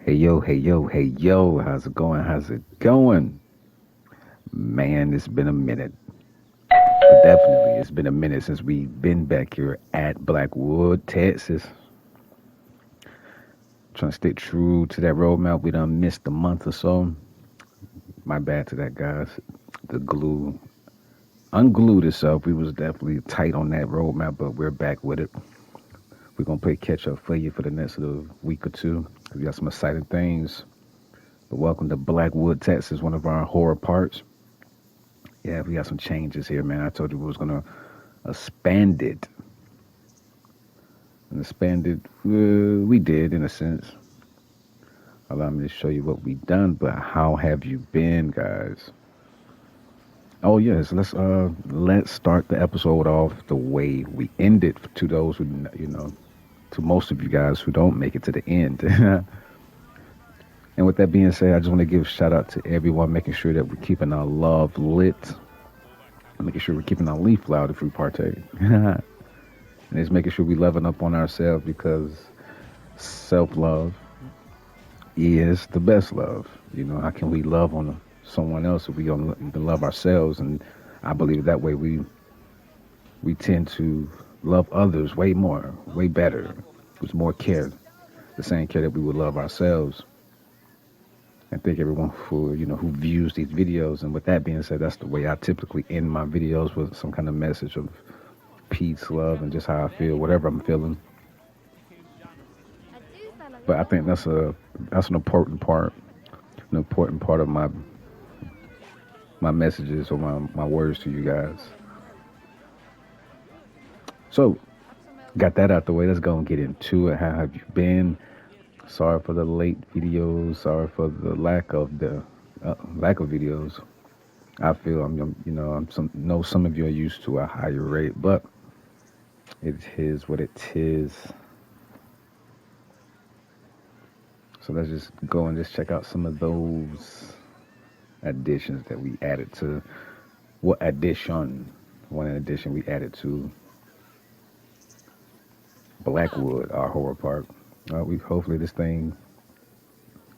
Hey yo, hey yo, hey yo, how's it going? How's it going? Man, it's been a minute. But definitely, it's been a minute since we've been back here at Blackwood, Texas. Trying to stay true to that roadmap. We done missed a month or so. My bad to that, guys. The glue unglued itself. We was definitely tight on that roadmap, but we're back with it. We're gonna play catch up for you for the next little week or two. We got some exciting things. But welcome to Blackwood, Texas, one of our horror parks. Yeah, we got some changes here, man. I told you we was gonna expand it. And expand it, we did in a sense. Allow me to show you what we done, but how have you been, guys? Oh yes, let's start the episode off the way we ended. To those who to most of you guys who don't make it to the end. And with that being said, I just want to give a shout out to everyone, making sure that we're keeping our love lit, making sure we're keeping our leaf loud if we partake. And it's making sure we loving up on ourselves because self love is the best love. You know, how can we love on someone else if we don't even love ourselves? And I believe that way we tend to love others way more, way better, with more care, the same care that we would love ourselves. And thank everyone for who views these videos. And with that being said, that's the way I typically end my videos, with some kind of message of peace, love, and just how I feel, whatever I'm feeling. But I think that's an important part of my messages or my words to you guys. So got that out the way. Let's go and get into it. How have you been? Sorry for the late videos. Sorry for the lack of videos. I feel some of you are used to a higher rate, but it is what it is. So let's just go and just check out some of those additions that we added to what addition one addition we added to Blackwood, our horror park. We hopefully this thing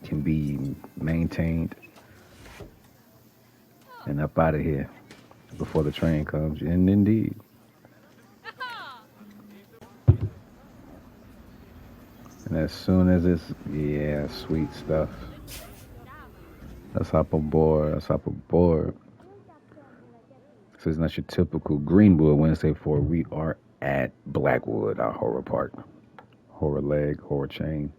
can be maintained and up out of here before the train comes. And indeed, and as soon as it's, yeah, sweet stuff. Let's hop aboard. Let's hop aboard. So it's not your typical Greenwood Wednesday for we are at Blackwood, our horror park, horror leg, horror chain,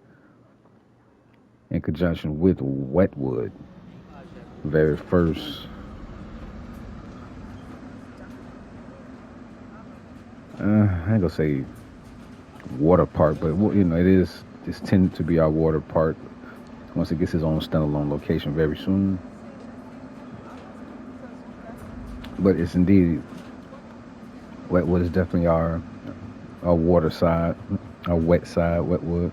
in conjunction with Wetwood. Very first, I ain't gonna say water park, but it is. It's tended to be our water park once it gets its own standalone location very soon. But it's indeed Wetwood is definitely our water side, our wet side, Wetwood.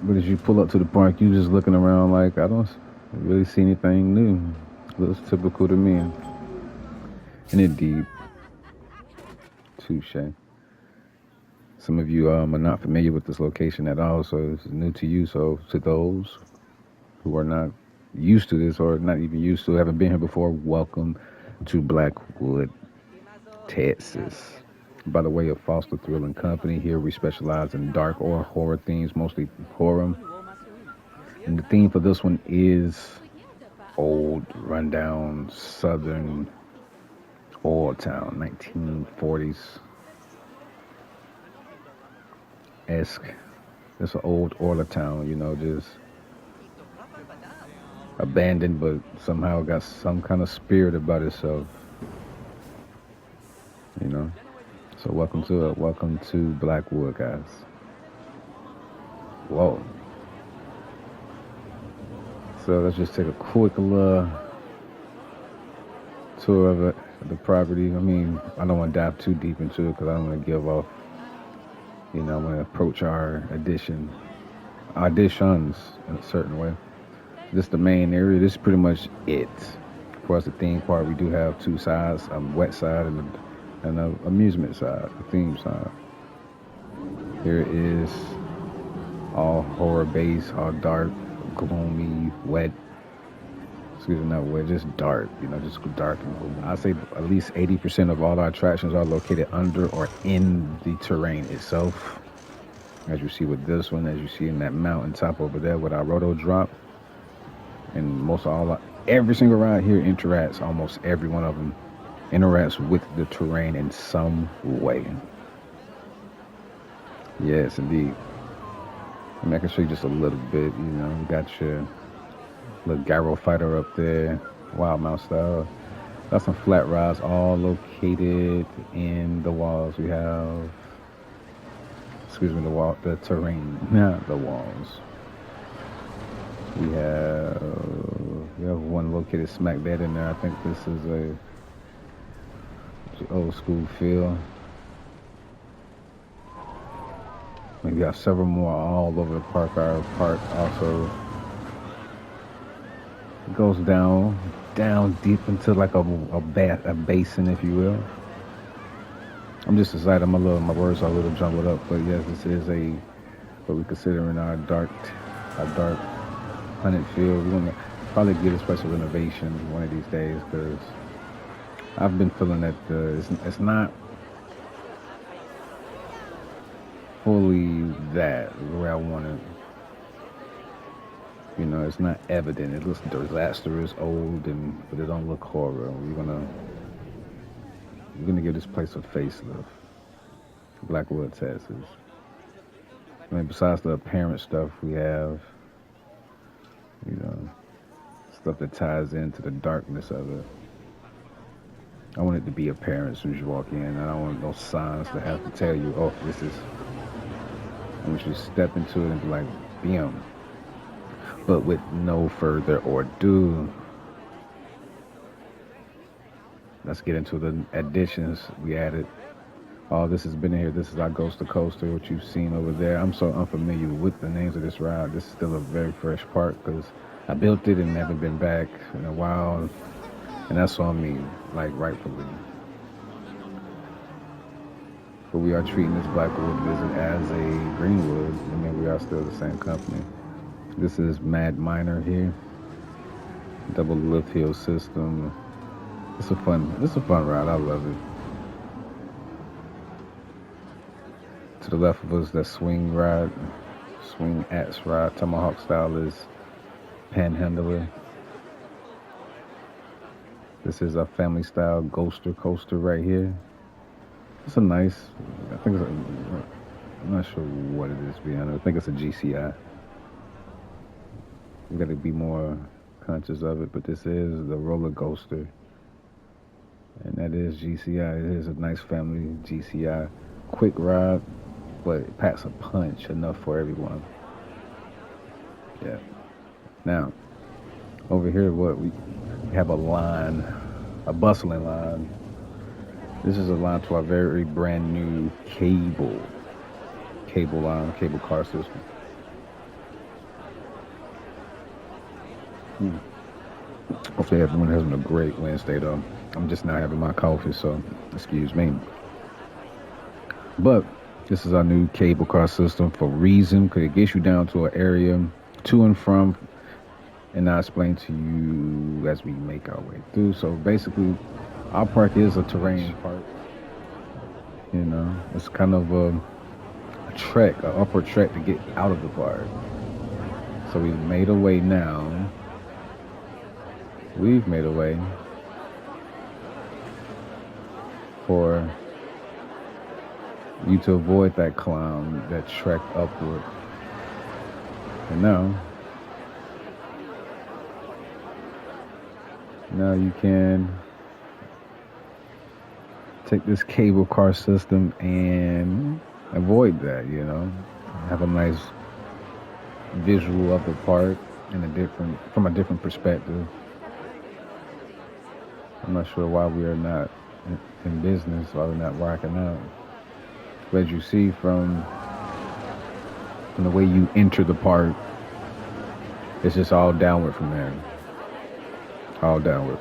But as you pull up to the park, you just looking around like I don't really see anything new. Looks typical to me. And indeed, touche. Some of you are not familiar with this location at all, so this is new to you. So to those who are not used to this or not even used to, haven't been here before, welcome to Blackwood, Texas. By the way of Foster Thrill and Company, here we specialize in dark or horror themes, mostly horror. And the theme for this one is old, rundown, southern oil town, 1940s esque. It's an old oil town, just abandoned, but somehow got some kind of spirit about itself, you know. So welcome to it. Welcome to Blackwood, guys. Whoa. So let's just take a quick little tour of it, the property. I mean, I don't want to dive too deep into it because I don't want to give off. I want to approach our auditions in a certain way. This is the main area. This is pretty much it. Of course, the theme park, we do have two sides, a wet side and an amusement side, the theme side. Here is all horror based, all dark, gloomy, wet. Excuse me, not wet, just dark, just dark and gloomy. I'd say at least 80% of all our attractions are located under or in the terrain itself. As you see with this one, as you see in that mountain top over there with our roto drop. And every single ride here interacts, almost every one of them interacts with the terrain in some way. Yes, indeed. I can show you just a little bit, you got your little gyro fighter up there, Wild Mount style. Got some flat rides all located in the walls. We have, the terrain, not the walls. We have one located smack dead in there. I think this is a old school feel. We got several more all over the park. Our park also goes down deep into like a basin, if you will. I'm just excited. My words are a little jumbled up, but yes, this is what we consider in our dark hunted field. We're gonna probably give this place a renovation one of these days because I've been feeling that it's not fully that the way I want it. It's not evident. It looks disastrous, old, but it don't look horror. We're gonna give this place a facelift. Blackwood Texas. I mean, besides the apparent stuff, we have, stuff that ties into the darkness of it. I want it to be apparent as soon as you walk in. I don't want those signs to have to tell you, oh, this is. I want you to step into it and be like, bam. But with no further ado, let's get into the additions we added. All this has been in here. This is our Ghost to Coaster, what you've seen over there. I'm so unfamiliar with the names of this ride. This is still a very fresh park because I built it and haven't been back in a while. And that's on me, like rightfully. But we are treating this Blackwood visit as a Greenwood. I mean, we are still the same company. This is Mad Minor here. Double lift hill system. It's a fun ride. I love it. To the left of us, that swing ride, Swing axe ride. Tomahawk style is panhandler. This is a family style ghoster coaster right here. It's a nice. I think it's. I'm not sure what it is. To be honest, I think it's a GCI. We got to be more conscious of it. But this is the roller coaster, and that is GCI. It is a nice family GCI, quick ride, but it packs a punch enough for everyone. Yeah. Now over here, what we have a line, a bustling line. This is a line to our very brand new cable line, cable car system. Hmm. Hopefully everyone having a great Wednesday though. I'm just now having my coffee, so excuse me. But this is our new cable car system for a reason, because it gets you down to an area to and from, and I'll explain to you as we make our way through. So basically, our park is a terrain park. You know, it's kind of a trek, an upward trek to get out of the park. So we've made a way now. We've made a way for you to avoid that climb, that trek upward. And now you can take this cable car system and avoid that, you know. Have a nice visual of the park from a different perspective. I'm not sure why we are not in business, why we're not rocking out. But as you see from the way you enter the park, it's just all downward from there. All downward.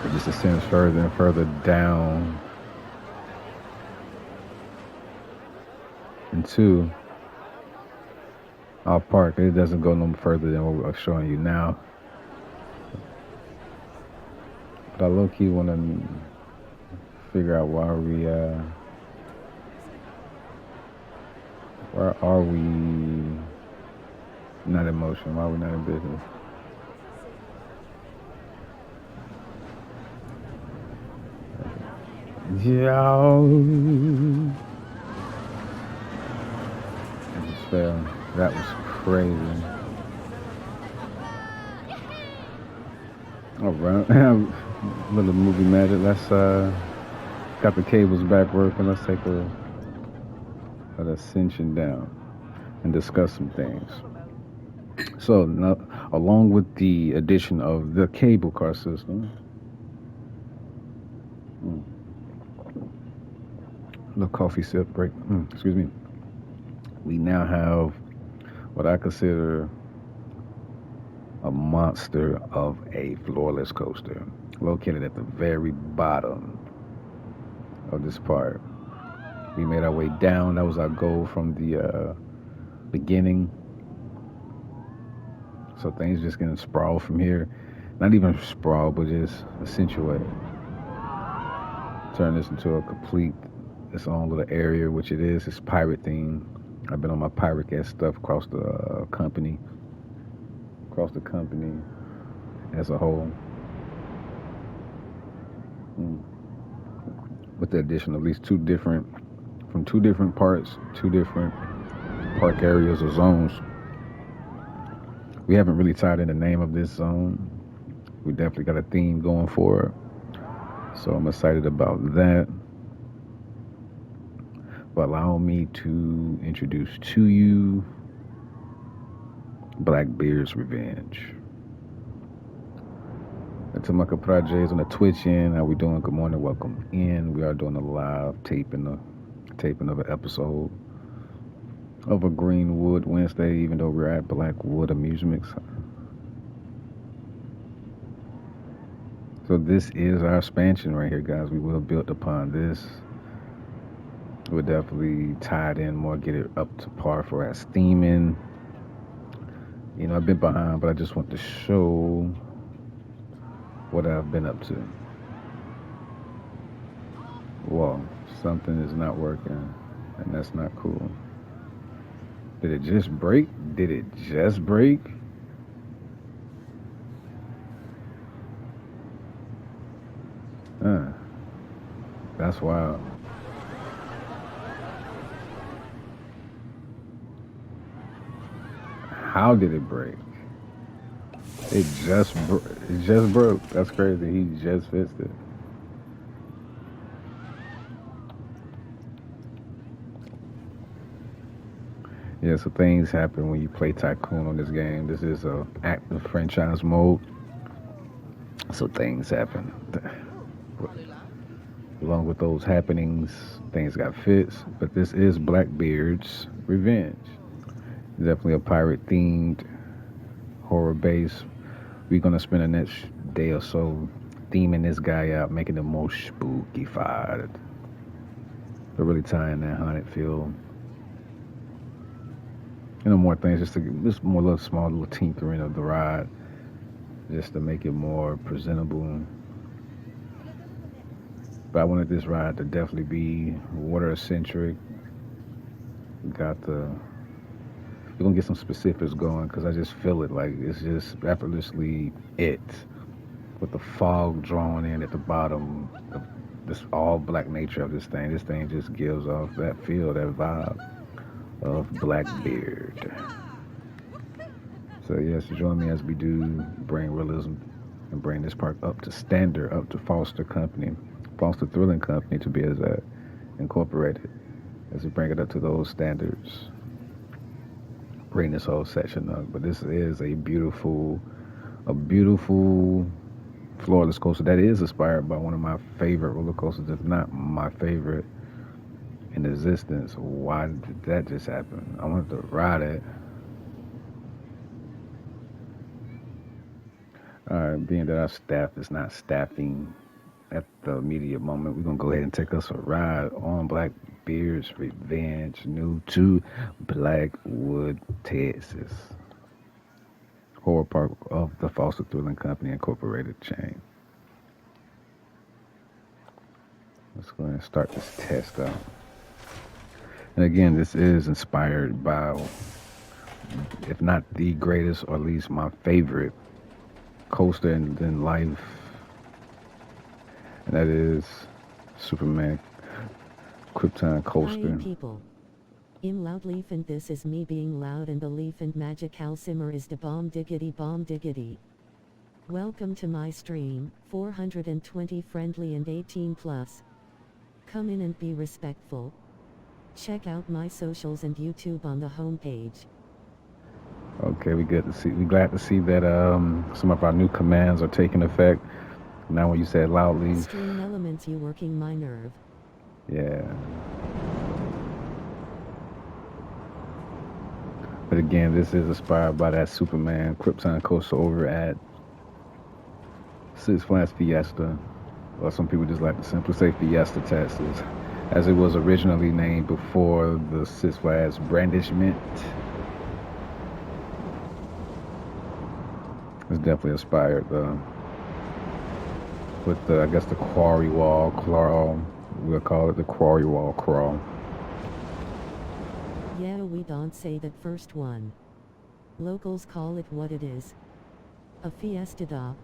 It just ascends further and further down into our park. It doesn't go no further than what we're showing you now. But I low-key want to figure out why are we not in motion? Why are we not in business? Yo, I just fell. That was crazy. All right, little movie magic. Let's got the cables back working. Let's take an ascension down and discuss some things. So, now, along with the addition of the cable car system, little coffee sip break. Excuse me. We now have what I consider a monster of a floorless coaster, located at the very bottom of this park. We made our way down. That was our goal from the beginning. So things just getting sprawled from here. Not even sprawl, but just accentuate. Turn this into a complete, its own little area, which it is. It's pirate themed. I've been on my pirate stuff across the company as a whole. With the addition of at least two different parts, two different park areas or zones. We haven't really tied in the name of this zone. We definitely got a theme going for it. So I'm excited about that. But allow me to introduce to you Blackbeard's Revenge. Tamaka Projects on the Twitch end. How we doing? Good morning. Welcome in. We are doing a live taping of an episode of a Greenwood Wednesday, even though we're at Blackwood Amusements. So this is our expansion right here, guys. We will build upon this. We'll definitely tie it in more, get it up to par for our steaming. You know, I've been behind, but I just want to show what I've been up to. Well, something is not working, and that's not cool. Did it just break? Did it just break? Uh, that's wild. How did it break? It just broke. That's crazy. He just fixed it. Yeah, so things happen when you play Tycoon on this game. This is a active franchise mode, so things happen. Along with those happenings, things got fixed. But this is Blackbeard's Revenge. Definitely a pirate themed horror base. We're gonna spend the next day or so theming this guy out, making it more spooky-fied. But really tying that haunted feel. More things, just more little small little tinkering of the ride, just to make it more presentable. But I wanted this ride to definitely be water centric. Got the We're gonna get some specifics going because I just feel it like it's just effortlessly it with the fog drawn in at the bottom. This all black nature of this thing. This thing just gives off that feel, that vibe of Blackbeard. So yes, join me as we do bring realism and bring this park up to standard, up to Foster Thrilling Company to be as incorporated as we bring it up to those standards. Bring this whole section up, but this is a beautiful floorless coaster that is inspired by one of my favorite roller coasters, if not my favorite in existence. Why did that just happen? I wanted to ride it. Being that our staff is not staffing at the immediate moment, we're gonna go ahead and take us a ride on Blackbeard's Revenge, new to Blackwood, Texas. Horror Park of the Foster Thrilling Company Incorporated chain. Let's go ahead and start this test out. And again, this is inspired by, if not the greatest, or at least my favorite coaster in life, and that is Superman Krypton Hi Coaster. people. I'm Loudleaf and this is me being loud and the leaf and magic how simmer is the bomb diggity. Welcome to my stream, 420 friendly and 18 plus. Come in and be respectful. Check out my socials and YouTube on the homepage. Okay, we glad to see that some of our new commands are taking effect. Now when you said Loudleaf, Stream elements you working my nerve. yeah. But again, this is inspired by that Superman Krypton coaster over at Six Flags Fiesta, or some people just like to simply say Fiesta, Texas, as it was originally named before the Six Flags brandishment. It's definitely inspired with the, I guess, the quarry wall crawl. We'll call it the quarry wall crawl. Yeah, we don't say that first one. Locals call it what it is. A fiesta da.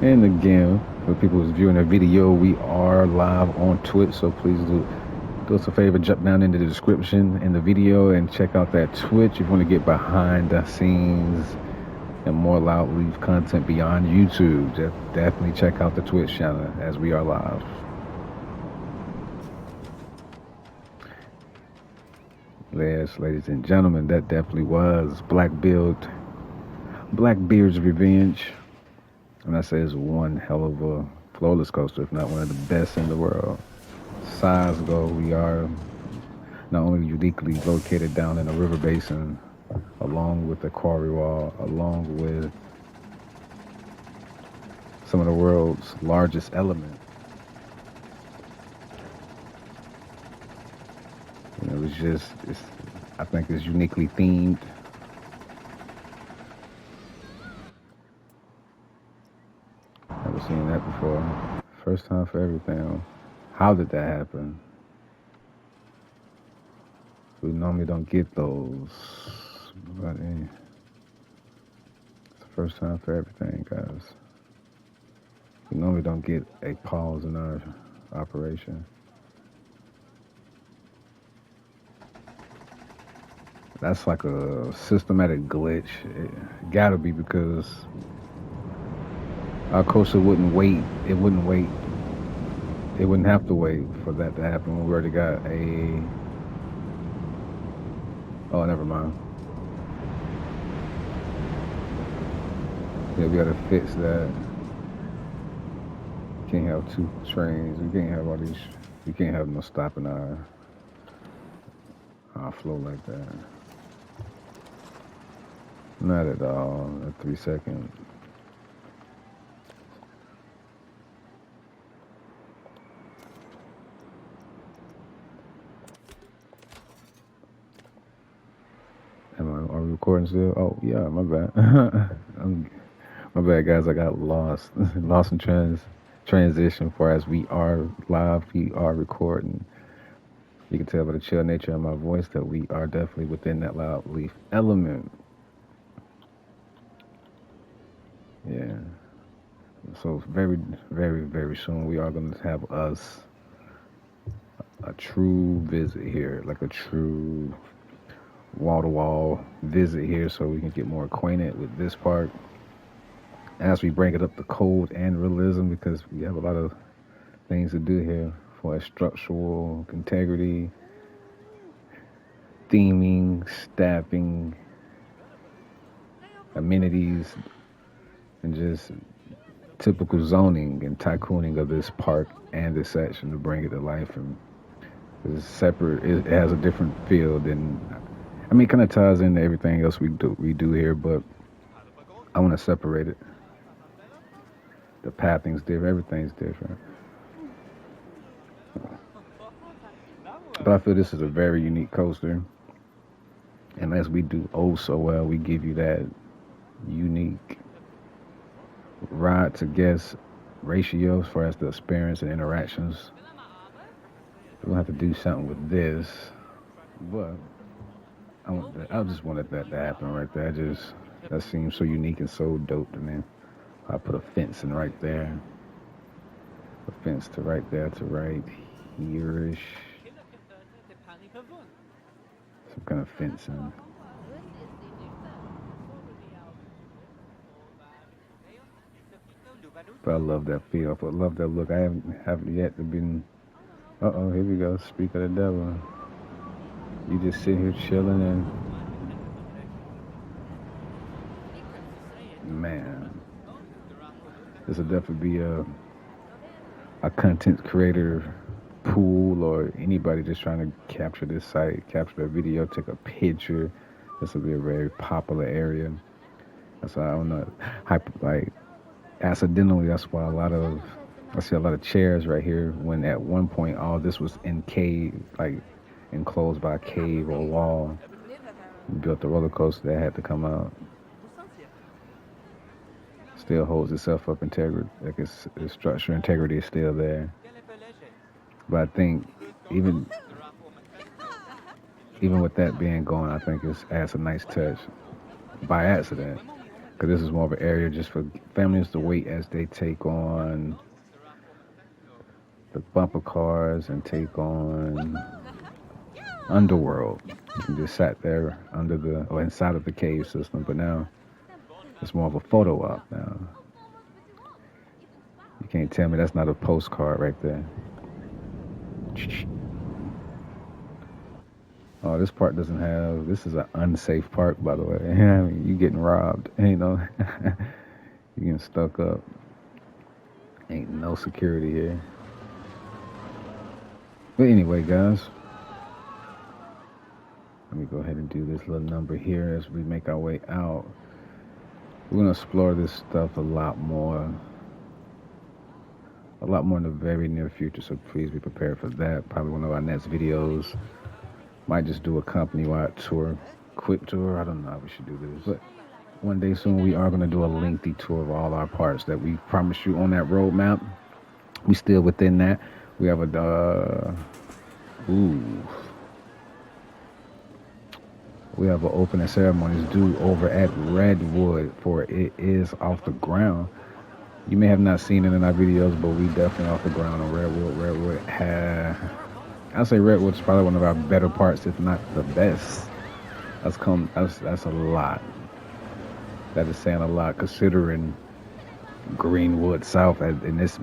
And again, for people who's viewing the video, we are live on Twitch, so please do us a favor, jump down into the description in the video and check out that Twitch if you want to get behind the scenes and more Loudleaf content beyond YouTube. Definitely check out the Twitch channel as we are live. Yes, ladies and gentlemen, that definitely was Blackbeard's Revenge. And I say it's one hell of a floorless coaster, if not one of the best in the world. Size go, we are not only uniquely located down in a river basin, along with the quarry wall, along with some of the world's largest elements. I think it's uniquely themed. Never seen that before. First time for everything. How did that happen? We normally don't get those. But it's the first time for everything, guys. We normally don't get a pause in our operation. That's like a systematic glitch. It gotta be because our coaster wouldn't wait. It wouldn't wait. It wouldn't have to wait for that to happen when we already got a. Oh, never mind. Yeah, we gotta fix that. Can't have two trains. We can't have all these. We can't have no stopping our flow like that. Not at all. A 3 second. Are we recording still? Oh yeah, my bad. My bad, guys. I got lost, lost in transition. For as we are live, we are recording. You can tell by the chill nature of my voice that we are definitely within that loud leaf element. Yeah. So very, very, very soon we are going to have us a true visit here, like a true wall to wall visit here, so we can get more acquainted with this park as we bring it up to code and realism, because we have a lot of things to do here for structural integrity, theming, staffing, amenities, and just typical zoning and tycooning of this park and this section to bring it to life. And it's separate. It has a different feel than. I mean, it kind of ties into everything else we do here, but I want to separate it. The pathing's different. Everything's different. But I feel this is a very unique coaster, and as we do oh so well, we give you that unique ride to guest ratio as far as the experience and interactions. We'll have to do something with this, but I just wanted that to happen right there. That seems so unique and so dope to me. I put a fence in right there, a fence to right there to right here-ish, some kind of fencing. But I love that feel. I love that look. I haven't yet been. Uh oh, here we go. Speak of the devil. You just sit here chilling and man, this will definitely be a content creator pool or anybody just trying to capture this site, capture a video, take a picture. This will be a very popular area. That's why I don't know. Like accidentally, that's why I see a lot of chairs right here. When at one point all this was in cave, like enclosed by a cave or wall. Built the roller coaster that had to come out. Still holds itself up integrity, like its structure integrity is still there. But I think even even with that being gone, I think it adds a nice touch by accident, because this is more of an area just for families to wait as they take on the bumper cars and take on Underworld. You can just sat there under the or inside of the cave system, but now it's more of a photo op now. You can't tell me that's not a postcard right there. Oh, this park doesn't have. This is an unsafe park, by the way. I mean, you getting robbed. You know, you getting stuck up. Ain't no security here. But anyway, guys, let me go ahead and do this little number here as we make our way out. We're gonna explore this stuff a lot more in the very near future. So please be prepared for that. Probably one of our next videos. Might just do a company-wide tour, quick tour. I don't know how we should do this, but one day soon we are gonna do a lengthy tour of all our parts that we promised you on that roadmap. We still within that. We have a ooh, we have an opening ceremonies due over at Redwood, for it is off the ground. You may have not seen it in our videos, but we definitely off the ground on Redwood. I'd say Redwood's probably one of our better parts, if not the best. That's a lot. That is saying a lot considering Greenwood South and this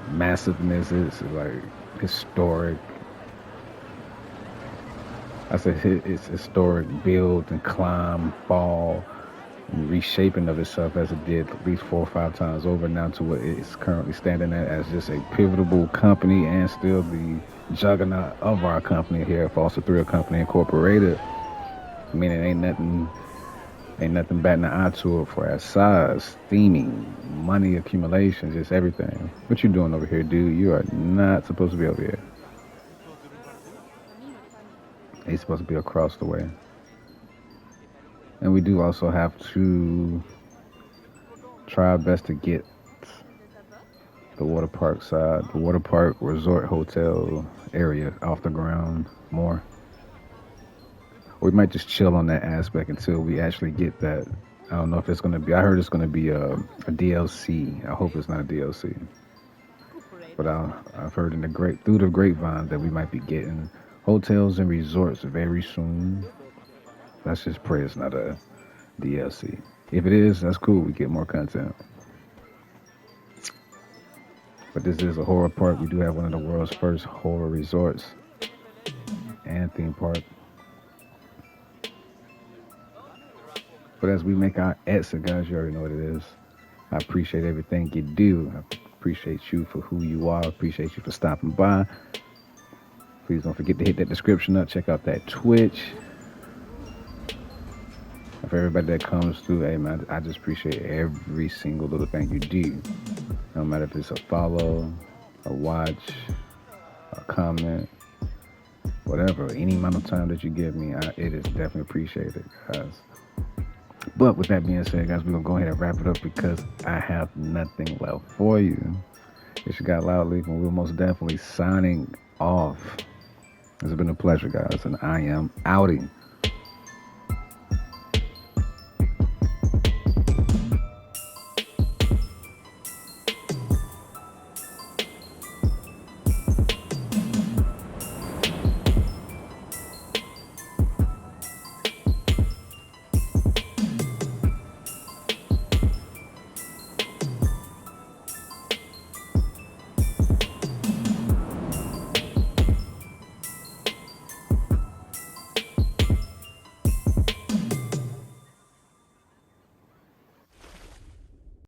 massiveness is like historic. I said it's historic build and climb, fall, and reshaping of itself as it did at least 4 or 5 times over now to what it's currently standing at as just a pivotal company and still the juggernaut of our company here, Foster Thrill Company Incorporated. I mean, it ain't nothing batting an eye to it for our size, theming, money accumulation, just everything. What you doing over here, dude? You are not supposed to be over here. He's supposed to be across the way. And we do also have to try our best to get the water park side, the water park resort hotel area off the ground more. We might just chill on that aspect until we actually get that. I don't know if it's going to be, I heard it's going to be a DLC. I hope it's not a DLC. But I've heard through the grapevine that we might be getting hotels and resorts very soon. Let's just pray it's not a DLC. If it is, that's cool. We get more content. But this is a horror park. We do have one of the world's first horror resorts and theme park. But as we make our exit, guys, you already know what it is. I appreciate everything you do. I appreciate you for who you are. I appreciate you for stopping by. Please don't forget to hit that description up. Check out that Twitch. For everybody that comes through, hey man, I just appreciate every single little thing you do. No matter if it's a follow, a watch, a comment, whatever, any amount of time that you give me, it is definitely appreciated, guys. But with that being said, guys, we're going to go ahead and wrap it up because I have nothing left for you. It's your guy LoudLeaf, and we're most definitely signing off. It's been a pleasure, guys, and I am outing.